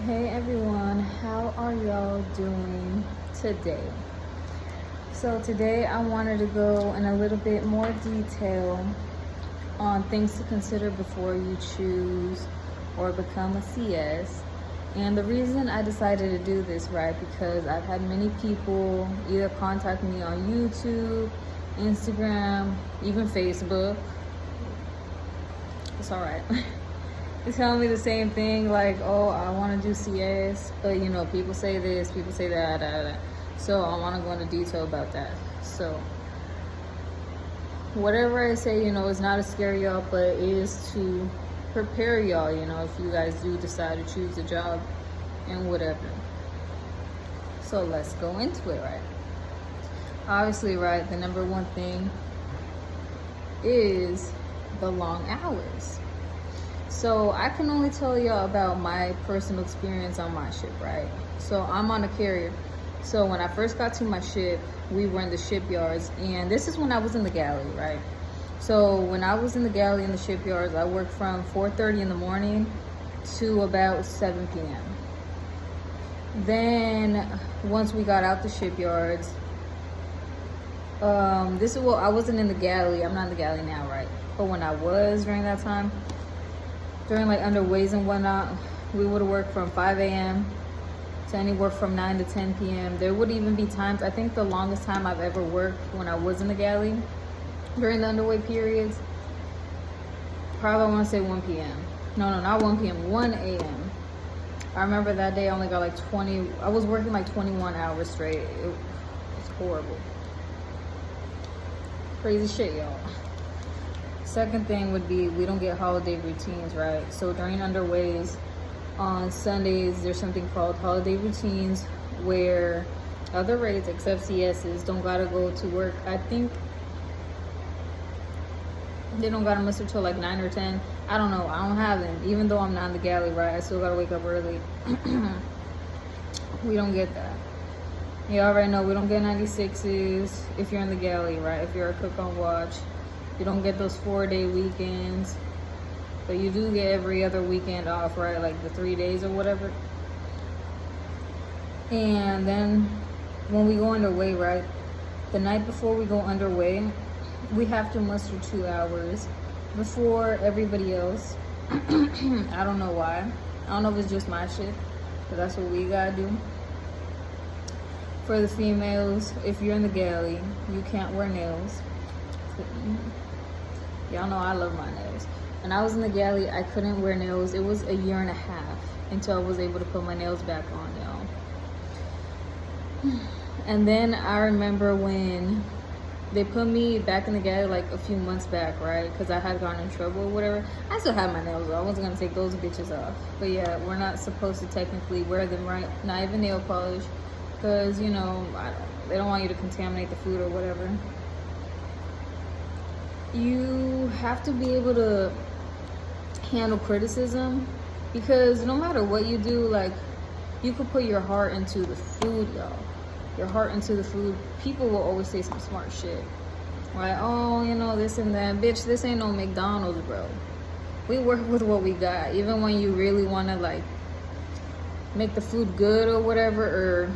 Hey everyone, how are y'all doing today? So today I wanted to go in a little bit more detail on things to consider before you choose or become a CS. And the reason I decided to do this, right, because I've had many people either contact me on YouTube, Instagram, even Facebook. It's all right. It's telling me the same thing, like, oh, I want to do CS, but people say this, people say that. So I want to go into detail about that. So whatever I say, is not to scare y'all, but it is to prepare y'all, if you guys do decide to choose a job and whatever. So let's go into it, right? Obviously, right, the number one thing is the long hours. So I can only tell y'all about my personal experience on my ship, right? So I'm on a carrier. So when I first got to my ship, we were in the shipyards, and this is when I was in the galley, right? So when I was in the galley in the shipyards, I worked from 4:30 in the morning to about 7 p.m. Then once we got out the shipyards, I wasn't in the galley. I'm not in the galley now, right? But when I was during that time, during like underways and whatnot, we would work from 5 a.m. to anywhere from 9 to 10 p.m. There would even be times, I think the longest time I've ever worked when I was in the galley during the underway periods, probably I want to say 1 p.m. No, not 1 p.m., 1 a.m. I remember that day I only got like I was working like 21 hours straight. It was horrible. Crazy shit, y'all. Second thing would be we don't get holiday routines, right? So during underways on Sundays, there's something called holiday routines where other rates except CS's don't gotta go to work. I think they don't gotta muster till like 9 or 10. I don't know. I don't have them. Even though I'm not in the galley, right? I still gotta wake up early. We don't get that. You already know we don't get 96s if you're in the galley, right? If you're a cook on watch. You don't get those 4-day weekends, but you do get every other weekend off, right? Like the 3 days or whatever. And then when we go underway, right? The night before we go underway, we have to muster 2 hours before everybody else. I don't know why. I don't know if it's just my shit, but that's what we gotta do. For the females, if you're in the galley, you can't wear nails. Y'all know I love my nails. When I was in the galley, I couldn't wear nails. It was 1.5 years until I was able to put my nails back on, y'all. And then I remember when they put me back in the galley like a few months back, right? Because I had gotten in trouble or whatever. I still had my nails off. I wasn't going to take those bitches off. But yeah, we're not supposed to technically wear them, right? Not even nail polish. Because, they don't want you to contaminate the food or whatever. You have to be able to handle criticism, because no matter what you do, like, you could put your heart into the food, y'all. Your heart into the food. People will always say some smart shit. Right? Oh, this and that. Bitch, this ain't no McDonald's, bro. We work with what we got. Even when you really want to, like, make the food good or whatever, or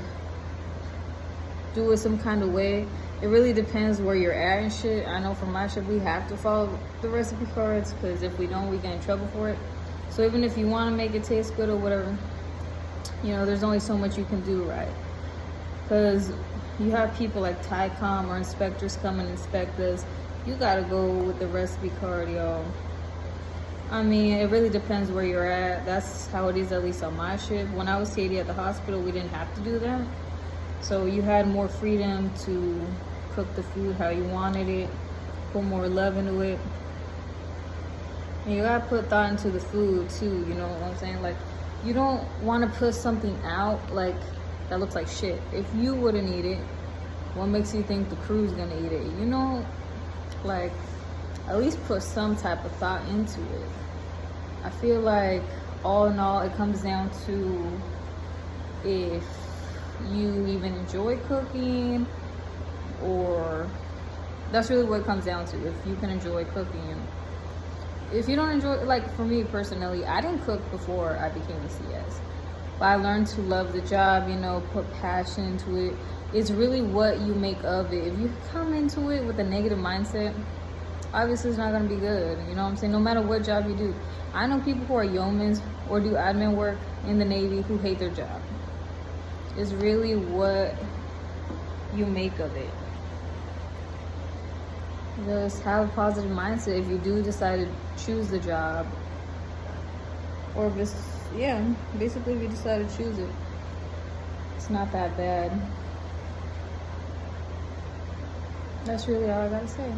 do it some kind of way, it really depends where you're at and shit. I know for my shit, we have to follow the recipe cards, because if we don't, we get in trouble for it. So even if you want to make it taste good or whatever, there's only so much you can do, right? Because you have people like TICOM or inspectors come and inspect us. You got to go with the recipe card, y'all. I mean, it really depends where you're at. That's how it is, at least on my ship. When I was Katie at the hospital, we didn't have to do that. So you had more freedom to cook the food how you wanted it, put more love into it. And you gotta put thought into the food too, you know what I'm saying? Like, you don't want to put something out like that looks like shit. If you wouldn't eat it, what makes you think the crew's gonna eat it? Like, at least put some type of thought into it. I feel like all in all, it comes down to if you even enjoy cooking, or that's really what it comes down to. If you can enjoy cooking, if you don't enjoy, like for me personally, I didn't cook before I became a CS. But I learned to love the job, you know, put passion into it. It's really what you make of it. If you come into it with a negative mindset, obviously it's not going to be good. You know what I'm saying? No matter what job you do. I know people who are yeomans or do admin work in the Navy who hate their job. It's really what you make of it. Just have a positive mindset if you do decide to choose the job. Or just, yeah, basically if you decide to choose it. It's not that bad. That's really all I gotta say.